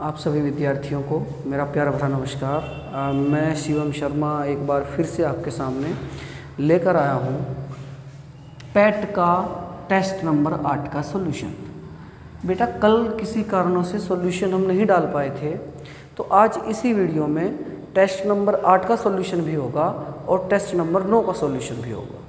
आप सभी विद्यार्थियों को मेरा प्यार भरा नमस्कार। मैं शिवम शर्मा एक बार फिर से आपके सामने लेकर आया हूँ पैट का टेस्ट नंबर 8 का सॉल्यूशन। बेटा कल किसी कारणों से सॉल्यूशन हम नहीं डाल पाए थे, तो आज इसी वीडियो में टेस्ट नंबर 8 का सॉल्यूशन भी होगा और टेस्ट नंबर 9 का सॉल्यूशन भी होगा।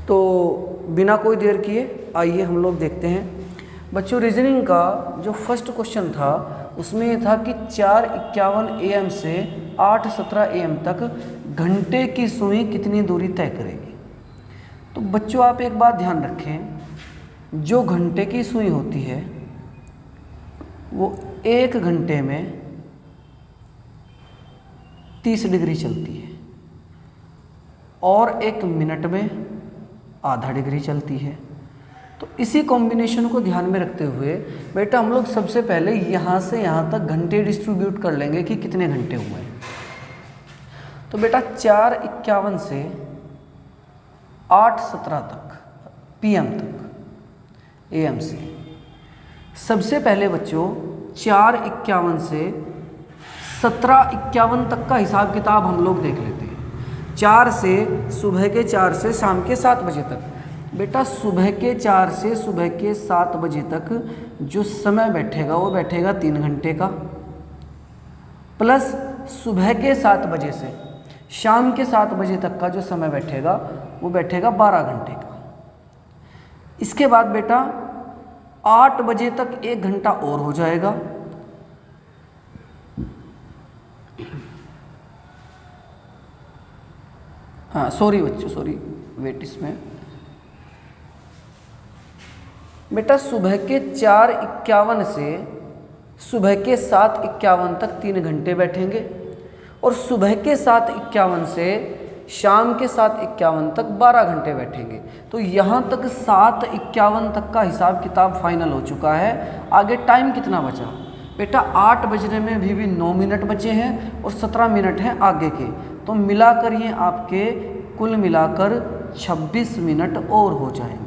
तो बिना कोई देर किए आइए हम लोग देखते हैं। बच्चों रीजनिंग का जो फर्स्ट क्वेश्चन था उसमें ये था कि 4:51 AM से 8:17 AM तक घंटे की सुई कितनी दूरी तय करेगी। तो बच्चों आप एक बात ध्यान रखें, जो घंटे की सुई होती है वो 1 घंटे में 30 डिग्री चलती है और 1 मिनट में आधा डिग्री चलती है। तो इसी कॉम्बिनेशन को ध्यान में रखते हुए बेटा हम लोग सबसे पहले यहाँ से यहाँ तक घंटे डिस्ट्रीब्यूट कर लेंगे कि कितने घंटे हुए हैं। तो बेटा 4:51 से 8:17 तक PM तक AM से सबसे पहले बच्चों 4:51 से 17:51 तक का हिसाब किताब हम लोग देख लेते हैं। 4 से सुबह के 4 से शाम के 7 बजे तक। बेटा सुबह के 4 से सुबह के 7 बजे तक जो समय बैठेगा वो बैठेगा 3 घंटे का, प्लस सुबह के 7 बजे से शाम के 7 बजे तक का जो समय बैठेगा वो बैठेगा 12 घंटे का। इसके बाद बेटा 8 बजे तक 1 घंटा और हो जाएगा। हाँ सॉरी बच्चों, सॉरी वेट, इसमें बेटा सुबह के 4:51 से सुबह के 7:51 तक 3 घंटे बैठेंगे और सुबह के 7:51 से शाम के 7:51 तक 12 घंटे बैठेंगे। तो यहाँ तक 7:51 तक का हिसाब किताब फाइनल हो चुका है। आगे टाइम कितना बचा बेटा? 8 बजने में भी 9 मिनट बचे हैं और 17 मिनट हैं आगे के। तो मिलाकर ये आपके कुल मिलाकर 26 मिनट और हो जाएंगे।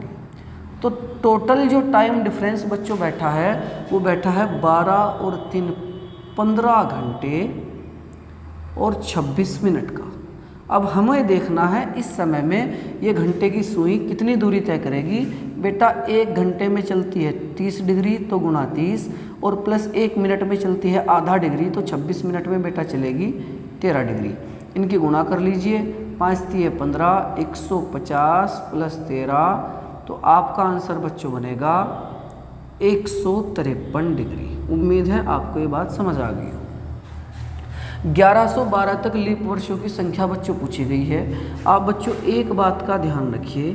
तो टोटल जो टाइम डिफरेंस बच्चों बैठा है वो बैठा है 12 और 3 15 घंटे और 26 मिनट का। अब हमें देखना है इस समय में ये घंटे की सुई कितनी दूरी तय करेगी। बेटा 1 घंटे में चलती है 30 डिग्री तो गुणा 30 और प्लस 1 मिनट में चलती है आधा डिग्री, तो 26 मिनट में बेटा चलेगी 13 डिग्री। इनकी गुणा कर लीजिए, 5 × 15 150 प्लस 13, तो आपका आंसर बच्चों बनेगा 153 डिग्री। उम्मीद है आपको ये बात समझ आ गई हो। 1112 तक लीप वर्षों की संख्या बच्चों पूछी गई है। आप बच्चों एक बात का ध्यान रखिए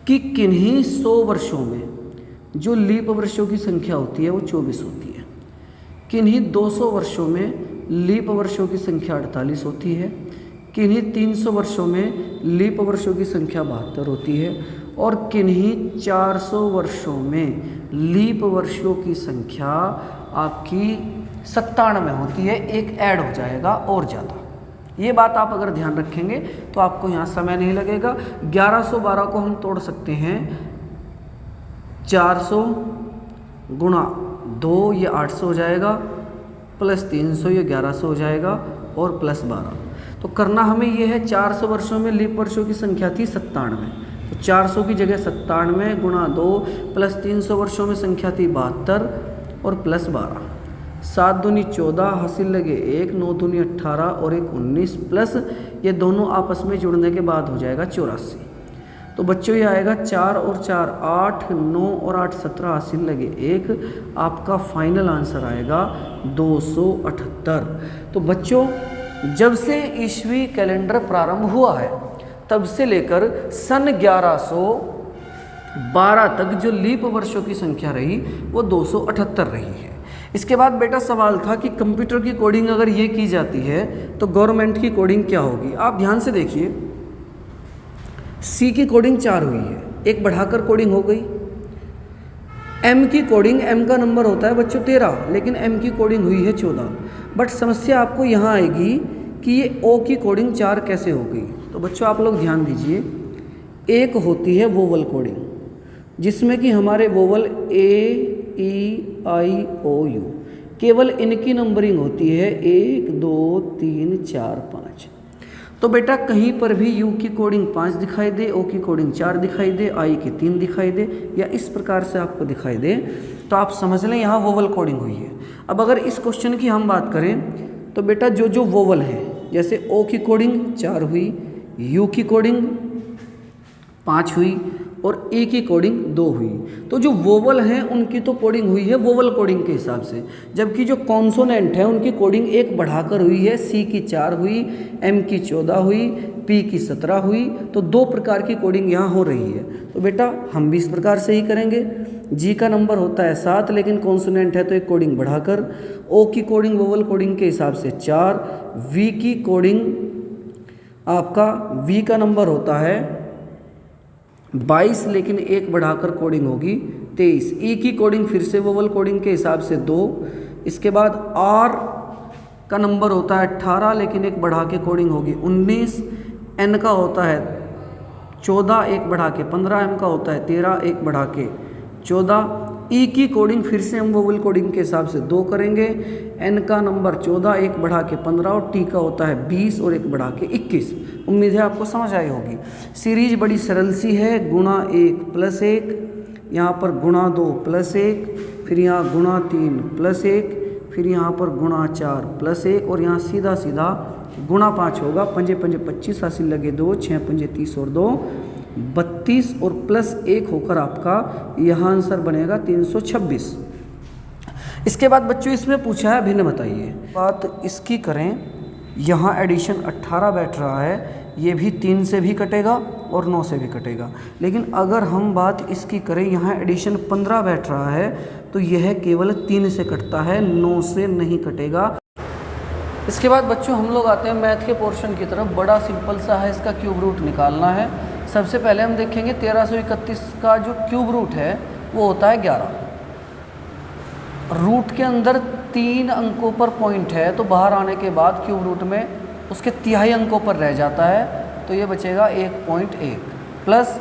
कि किन्हीं 100 वर्षों में जो लीप वर्षों की संख्या होती है वो 24 होती है, किन्हीं 200 वर्षों में लीप वर्षों की संख्या 48 होती है, किन्हीं 300 वर्षों में लीप वर्षों की संख्या 72 होती है और किन्हीं 400 वर्षों में लीप वर्षों की संख्या आपकी 97 होती है। एक ऐड हो जाएगा और ज़्यादा। ये बात आप अगर ध्यान रखेंगे तो आपको यहाँ समय नहीं लगेगा। 1112 को हम तोड़ सकते हैं 400 गुणा 2 ये 800 हो जाएगा, प्लस 300 ये 1100 हो जाएगा और प्लस 12। तो करना हमें ये है 400 वर्षों में लीप वर्षों की संख्या थी 97, तो 400 की जगह 97 गुणा 2 प्लस 300 वर्षों में संख्या थी 72 और प्लस 12। 7 दूनी 14 हासिल लगे 1, 9 दूनी 18 और 1 19 प्लस ये दोनों आपस में जुड़ने के बाद हो जाएगा 84। तो बच्चों ये आएगा 4 और 4 8, 9 और 8 17 हासिल लगे 1। आपका फाइनल आंसर आएगा 278। तो बच्चों जब से ईस्वी कैलेंडर प्रारंभ हुआ है तब से लेकर सन 1112 तक जो लीप वर्षों की संख्या रही वो 278 रही है। इसके बाद बेटा सवाल था कि कंप्यूटर की कोडिंग अगर ये की जाती है तो गवर्नमेंट की कोडिंग क्या होगी। आप ध्यान से देखिए, सी की कोडिंग 4 हुई है, एक बढ़ाकर कोडिंग हो गई। एम की कोडिंग, एम का नंबर होता है बच्चों 13, लेकिन एम की कोडिंग हुई है 14। बट समस्या आपको यहाँ आएगी कि ये ओ की कोडिंग 4 कैसे हो गई। तो बच्चों आप लोग ध्यान दीजिए, एक होती है वोवल कोडिंग जिसमें कि हमारे vowel A E I O you केवल इनकी नंबरिंग होती है 1 2 3 4 5। तो बेटा कहीं पर भी यू की कोडिंग 5 दिखाई दे, ओ की कोडिंग 4 दिखाई दे, आई की 3 दिखाई दे या इस प्रकार से आपको दिखाई दे तो आप समझ लें यहाँ वोवल कोडिंग हुई है। अब अगर इस क्वेश्चन की हम बात करें तो बेटा जो जो वोवल है, जैसे ओ की कोडिंग 4 हुई, यू की कोडिंग 5 हुई और ए की कोडिंग 2 हुई, तो जो वोवल हैं उनकी तो कोडिंग हुई है वोवल कोडिंग के हिसाब से, जबकि जो कॉन्सोनेंट है उनकी कोडिंग 1 बढ़ाकर हुई है। सी की 4 हुई, एम की 14 हुई, पी की 17 हुई, तो 2 प्रकार की कोडिंग यहाँ हो रही है। तो बेटा हम भी इस प्रकार से ही करेंगे। जी का नंबर होता है 7 लेकिन कॉन्सोनेंट है तो एक कोडिंग बढ़ाकर, ओ की कोडिंग वोवल कोडिंग के हिसाब से 4, वी की कोडिंग आपका वी का नंबर होता है 22 लेकिन 1 बढ़ाकर कोडिंग होगी 23, ई की कोडिंग फिर से वोवल कोडिंग के हिसाब से 2, इसके बाद आर का नंबर होता है 18 लेकिन 1 बढ़ा के कोडिंग होगी 19, एन का होता है 14 1 बढ़ा के 15, एम का होता है 13 1 बढ़ा के 14, ई की कोडिंग फिर से हम वोवल कोडिंग के हिसाब से 2 करेंगे, एन का नंबर 14 1 बढ़ा के 15 और टी का होता है 20 और 1 बढ़ा के 21। उम्मीद है आपको समझ आई होगी। सीरीज बड़ी सरल सी है, गुणा 1 प्लस 1, यहाँ पर गुणा 2 प्लस 1, फिर यहाँ गुणा 3 प्लस 1, फिर यहाँ पर गुणा 4 प्लस 1 और यहाँ सीधा सीधा गुणा 5 होगा। 5 5 25, 80 लगे 2, 6 5 30 और 2 32 और प्लस 1 होकर आपका यहाँ आंसर बनेगा 326। इसके बाद बच्चों इसमें पूछा है भिन्न बताइए। बात इसकी करें, यहाँ एडिशन 18 बैठ रहा है, ये भी 3 से भी कटेगा और 9 से भी कटेगा, लेकिन अगर हम बात इसकी करें, यहाँ एडिशन 15 बैठ रहा है तो यह केवल 3 से कटता है, 9 से नहीं कटेगा। इसके बाद बच्चों हम लोग आते हैं मैथ के पोर्शन की तरफ। बड़ा सिंपल सा है, इसका क्यूब रूट निकालना है। सबसे पहले हम देखेंगे 1331 का जो क्यूब रूट है वो होता है 11। रूट के अंदर 3 अंकों पर पॉइंट है तो बाहर आने के बाद क्यूब रूट में उसके तिहाई अंकों पर रह जाता है, तो ये बचेगा 1.1 प्लस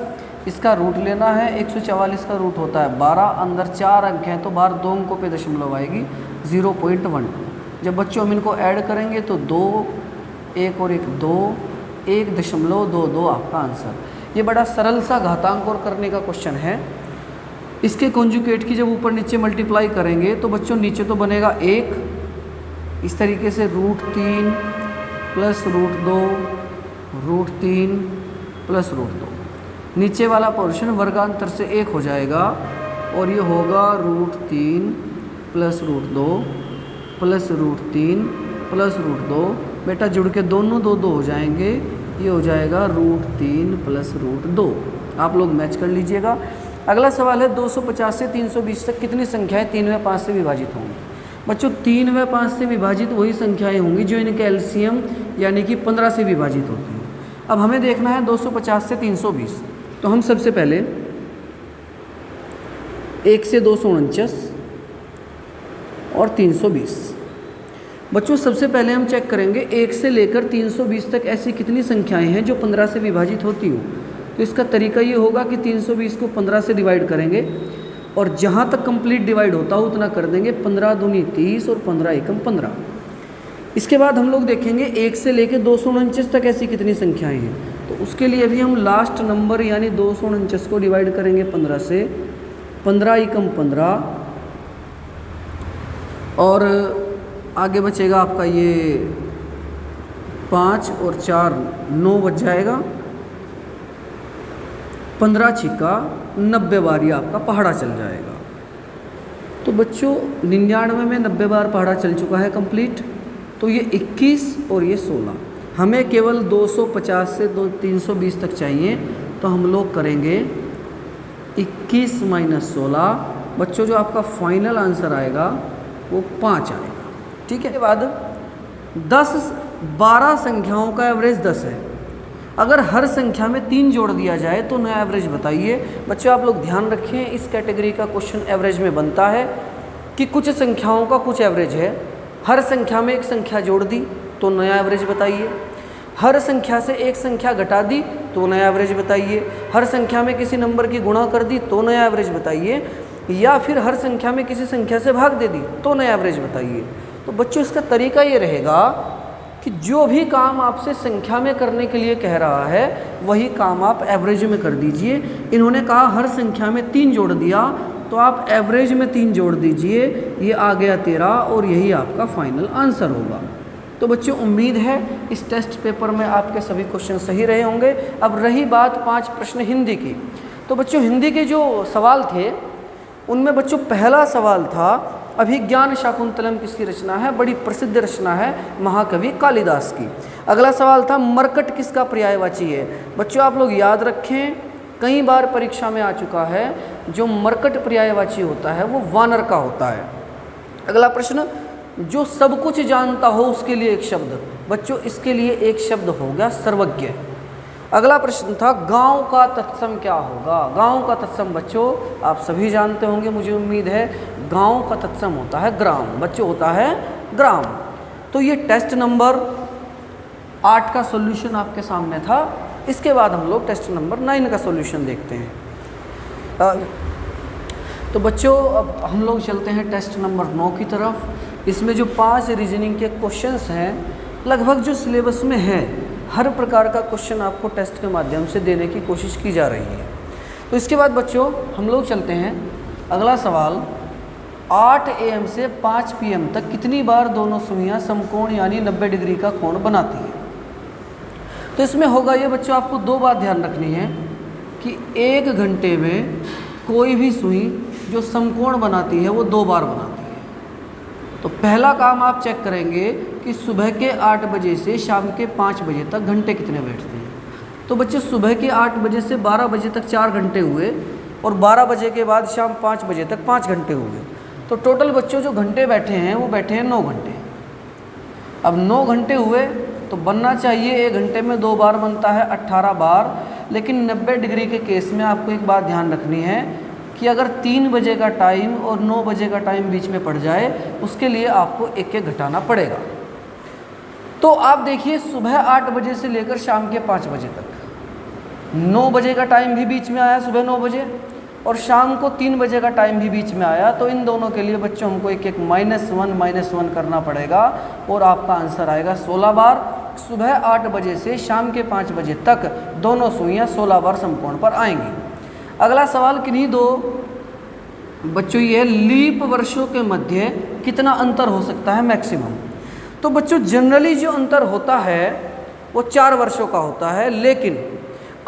इसका रूट लेना है। 144 का रूट होता है 12, अंदर 4 अंक हैं तो बाहर 2 अंकों पे दशमलव आएगी 0.12। जब बच्चों हम इनको ऐड करेंगे तो 2 1 और 1 2, 1.22 आपका आंसर। ये बड़ा सरल सा घातांक और करने का क्वेश्चन है। इसके कॉन्जुगेट की जब ऊपर नीचे मल्टीप्लाई करेंगे तो बच्चों नीचे तो बनेगा 1, इस तरीके से √3 प्लस √2 √3 प्लस √2, नीचे वाला पोर्शन वर्गांतर से 1 हो जाएगा और ये होगा √3 प्लस √2 प्लस √3 प्लस √2। बेटा जुड़ के दोनों 2 2 हो जाएंगे, ये हो जाएगा √3 प्लस √2। आप लोग मैच कर लीजिएगा। अगला सवाल है 250 से 320 तक कितनी संख्याएं 3 व 5 से विभाजित होंगी। बच्चों 3 व 5 से विभाजित वही संख्याएं होंगी जो इनके एलसीएम यानी कि 15 से विभाजित होती हैं। अब हमें देखना है 250 से 320, तो हम सबसे पहले 1 से 249 और 320। बच्चों सबसे पहले हम चेक करेंगे 1 से लेकर 320 तक ऐसी कितनी संख्याएं हैं जो 15 से विभाजित होती हो। तो इसका तरीका ये होगा कि 320 को 15 से डिवाइड करेंगे और जहाँ तक कंप्लीट डिवाइड होता हो उतना कर देंगे। 15 दूनी 30 और 15 एकम 15। इसके बाद हम लोग देखेंगे 1 से लेकर 249 तक ऐसी कितनी संख्याएं हैं, तो उसके लिए भी हम लास्ट नंबर यानी 249 को डिवाइड करेंगे 15 से। 15 एकम 15 और आगे बचेगा आपका ये 5 और 4 9 बच जाएगा। 15 छिक्का 90 बार ये आपका पहाड़ा चल जाएगा। तो बच्चों 99 में 90 बार पहाड़ा चल चुका है कंप्लीट। तो ये 21 और ये 16, हमें केवल 250 से 320 तक चाहिए, तो हम लोग करेंगे 21 - 16। बच्चों जो आपका फाइनल आंसर आएगा वो 5 आएगा। ठीक है। इसके बाद 12 संख्याओं का एवरेज 10 है। अगर हर संख्या में 3 जोड़ दिया जाए तो नया एवरेज बताइए। बच्चों आप लोग ध्यान रखें, इस कैटेगरी का क्वेश्चन एवरेज में बनता है कि कुछ संख्याओं का कुछ एवरेज है। हर संख्या में एक संख्या जोड़ दी तो नया एवरेज बताइए, हर संख्या से एक संख्या घटा दी तो नया एवरेज बताइए, हर संख्या में किसी नंबर की गुणा कर दी तो नया एवरेज बताइए। या फिर हर संख्या में किसी संख्या से भाग दे दी तो नया एवरेज बताइए। तो बच्चों इसका तरीका ये रहेगा कि जो भी काम आपसे संख्या में करने के लिए कह रहा है वही काम आप एवरेज में कर दीजिए। इन्होंने कहा हर संख्या में 3 जोड़ दिया, तो आप एवरेज में 3 जोड़ दीजिए, ये आ गया 13 और यही आपका फाइनल आंसर होगा। तो बच्चों उम्मीद है इस टेस्ट पेपर में आपके सभी क्वेश्चन सही रहे होंगे। अब रही बात 5 प्रश्न हिंदी की, तो बच्चों हिंदी के जो सवाल थे उनमें बच्चों पहला सवाल था अभिज्ञान शाकुंतलम किसकी रचना है? बड़ी प्रसिद्ध रचना है महाकवि कालिदास की। अगला सवाल था मरकट किसका पर्यायवाची है? बच्चों आप लोग याद रखें, कई बार परीक्षा में आ चुका है, जो मरकट पर्यायवाची होता है वो वानर का होता है। अगला प्रश्न, जो सब कुछ जानता हो उसके लिए एक शब्द। बच्चों इसके लिए एक शब्द हो गया सर्वज्ञ। अगला प्रश्न था गांव का तत्सम क्या होगा? गांव का तत्सम बच्चों आप सभी जानते होंगे, मुझे उम्मीद है, गांव का तत्सम होता है ग्राम। बच्चों होता है ग्राम। तो ये टेस्ट नंबर 8 का सॉल्यूशन आपके सामने था। इसके बाद हम लोग टेस्ट नंबर 9 का सॉल्यूशन देखते हैं। तो बच्चों अब हम लोग चलते हैं टेस्ट नंबर 9 की तरफ। इसमें जो 5 रीजनिंग के क्वेश्चंस हैं, लगभग जो सिलेबस में है हर प्रकार का क्वेश्चन आपको टेस्ट के माध्यम से देने की कोशिश की जा रही है। तो इसके बाद बच्चों हम लोग चलते हैं अगला सवाल, 8 AM से 5 PM तक कितनी बार दोनों सुइयां समकोण यानी 90 डिग्री का कोण बनाती हैं? तो इसमें होगा ये बच्चों, आपको 2 बात ध्यान रखनी है कि 1 घंटे में कोई भी सुई जो समकोण बनाती है वो 2 बार बनाती है। तो पहला काम आप चेक करेंगे कि सुबह के 8 बजे से शाम के 5 बजे तक घंटे कितने बैठते हैं। तो बच्चे सुबह के 8 बजे से 12 बजे तक 4 घंटे हुए और 12 बजे के बाद शाम 5 बजे तक 5 घंटे हुए। तो टोटल बच्चों जो घंटे बैठे हैं वो बैठे हैं 9 घंटे। अब 9 घंटे हुए तो बनना चाहिए 1 घंटे में 2 बार बनता है 18 बार। लेकिन 90 डिग्री के केस में आपको एक बात ध्यान रखनी है कि अगर 3 बजे का टाइम और 9 बजे का टाइम बीच में पड़ जाए उसके लिए आपको 1-1 घटाना पड़ेगा। तो आप देखिए सुबह 8 बजे से लेकर शाम के 5 बजे तक 9 बजे का टाइम भी बीच में आया, सुबह 9 बजे, और शाम को 3 बजे का टाइम भी बीच में आया। तो इन दोनों के लिए बच्चों हमको 1-1 -1 करना पड़ेगा और आपका आंसर आएगा 16 बार। सुबह 8 बजे से शाम के 5 बजे तक दोनों सुइयां 16 बार समकोण पर आएंगी। अगला सवाल किन्हीं 2 बच्चों ये लीप वर्षों के मध्य कितना अंतर हो सकता है मैक्सिमम? तो बच्चों जनरली जो अंतर होता है वो 4 वर्षों का होता है। लेकिन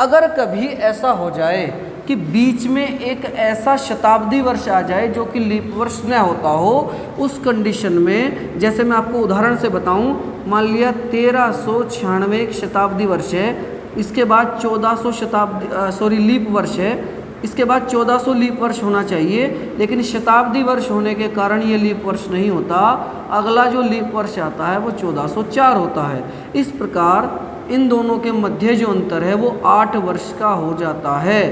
अगर कभी ऐसा हो जाए कि बीच में एक ऐसा शताब्दी वर्ष आ जाए जो कि लीप वर्ष न होता हो, उस कंडीशन में जैसे मैं आपको उदाहरण से बताऊं, मान लिया 1396 एक शताब्दी वर्ष है, इसके बाद 1400 लीप वर्ष है, इसके बाद 1400 लीप वर्ष होना चाहिए, लेकिन शताब्दी वर्ष होने के कारण ये लीप वर्ष नहीं होता। अगला जो लीप वर्ष आता है वो 1404 होता है। इस प्रकार इन दोनों के मध्य जो अंतर है वो 8 वर्ष का हो जाता है।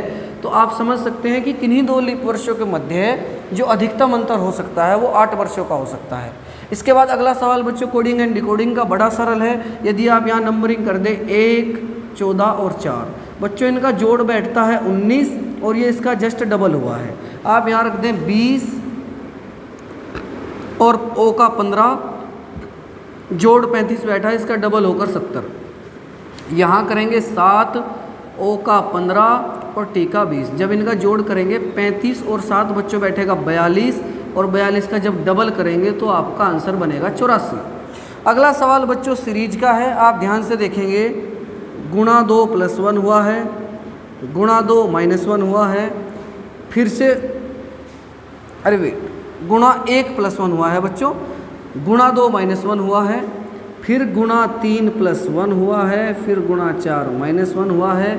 तो आप समझ सकते हैं कि किन्हीं 2 लीप वर्षों के मध्य जो अधिकतम अंतर हो सकता है वो 8 वर्षों का हो सकता है। इसके बाद अगला सवाल बच्चों कोडिंग एंड डिकोडिंग का बड़ा सरल है। यदि आप यहाँ नंबरिंग कर दें 1, 14 और 4, बच्चों इनका जोड़ बैठता है 19 और ये इसका जस्ट डबल हुआ है। आप यहाँ रख दें 20 और ओ का 15, जोड़ 35 बैठा है, इसका डबल होकर 70। यहाँ करेंगे 7, ओ का 15 और टी का 20। जब इनका जोड़ करेंगे 35 और 7 बच्चों बैठेगा 42 और 42 का जब डबल करेंगे तो आपका आंसर बनेगा 84। अगला सवाल बच्चों सीरीज का है। आप ध्यान से देखेंगे, गुणा 2 + 1 हुआ है, गुणा 2 -1 हुआ है, फिर से अरे वेट गुणा 1 + 1 हुआ है बच्चों, गुणा 2 -1 हुआ है, फिर गुणा 3 + 1 हुआ है, फिर गुणा 4 -1 हुआ है,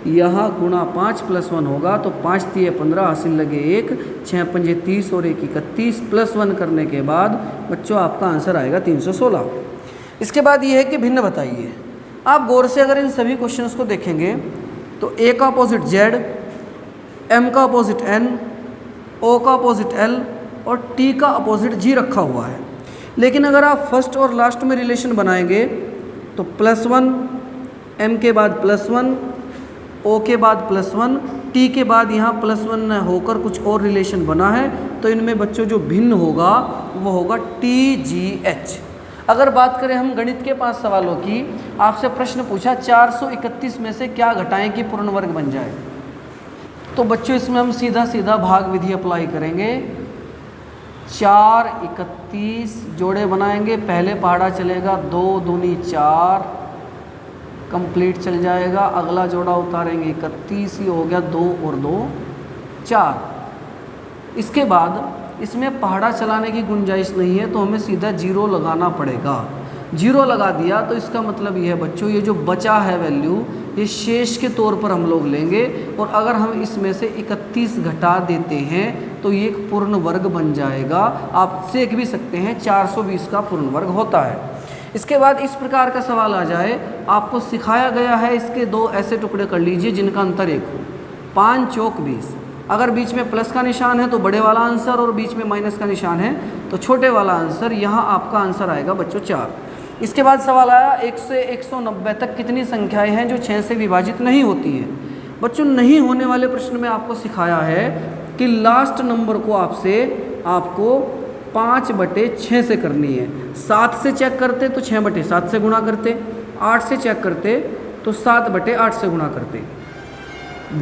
यहाँ गुणा 5 + 1 होगा तो 5 × 15 हासिल लगे 1, 6 × 5 30 और 1 31 + 1 करने के बाद बच्चों आपका आंसर आएगा 316। इसके बाद ये है कि भिन्न बताइए। आप गौर से अगर इन सभी क्वेश्चंस को देखेंगे तो ए का अपोजिट जेड, एम का अपोजिट एन, ओ का अपोजिट एल और टी का अपोजिट जी रखा हुआ है। लेकिन अगर आप फर्स्ट और लास्ट में रिलेशन बनाएंगे तो +1, एम के बाद +1, ओ के बाद +1 टी के बाद यहाँ +1 होकर कुछ और रिलेशन बना है, तो इनमें बच्चों जो भिन्न होगा वो होगा TGH। अगर बात करें हम गणित के 5 सवालों की, आपसे प्रश्न पूछा 431 में से क्या घटाएं कि पूर्ण वर्ग बन जाए, तो बच्चों इसमें हम सीधा सीधा भाग विधि अप्लाई करेंगे। 4 31 जोड़े बनाएंगे, पहले पहाड़ा चलेगा 2 दूनी 4 कंप्लीट चल जाएगा, अगला जोड़ा उतारेंगे 31, ही हो गया 2 और 2 4। इसके बाद इसमें पहाड़ा चलाने की गुंजाइश नहीं है, तो हमें सीधा 0 लगाना पड़ेगा। 0 लगा दिया तो इसका मतलब ये है बच्चों, ये जो बचा है वैल्यू, ये शेष के तौर पर हम लोग लेंगे, और अगर हम इसमें से 31 घटा देते हैं तो ये एक पूर्ण वर्ग बन जाएगा। आप देख भी सकते हैं 420 का पूर्ण वर्ग होता है। इसके बाद इस प्रकार का सवाल आ जाए, आपको सिखाया गया है इसके 2 ऐसे टुकड़े कर लीजिए जिनका अंतर 1 हो, 5 चौक 20। अगर बीच में प्लस का निशान है तो बड़े वाला आंसर, और बीच में माइनस का निशान है तो छोटे वाला आंसर। यहाँ आपका आंसर आएगा बच्चों 4। इसके बाद सवाल आया 1 से 190 तक कितनी संख्याएं हैं जो 6 से विभाजित नहीं होती हैं। बच्चों नहीं होने वाले प्रश्न में आपको सिखाया है कि लास्ट नंबर को आपको 5/6 से करनी है। 7 से चेक करते तो 6/7 से गुणा करते, 8 से चेक करते तो 7/8 से गुणा करते।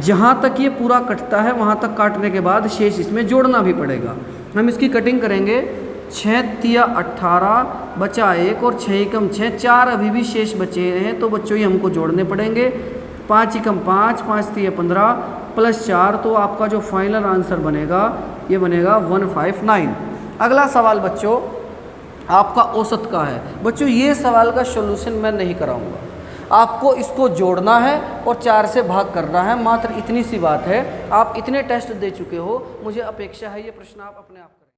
जहाँ तक ये पूरा कटता है वहाँ तक काटने के बाद शेष इसमें जोड़ना भी पड़ेगा। हम इसकी कटिंग करेंगे। 6 तिया 18 बचा 1 और 6 एकम 6, 4 अभी भी शेष बचे हैं, तो बच्चों ये हमको जोड़ने पड़ेंगे। 5 एकम 5, 5 तिया 15 प्लस 4, तो आपका जो फाइनल आंसर बनेगा ये बनेगा 159। अगला सवाल बच्चों आपका औसत का है। बच्चों ये सवाल का सॉल्यूशन मैं नहीं कराऊंगा, आपको इसको जोड़ना है और 4 से भाग करना है, मात्र इतनी सी बात है। आप इतने टेस्ट दे चुके हो, मुझे अपेक्षा है ये प्रश्न आप अपने आप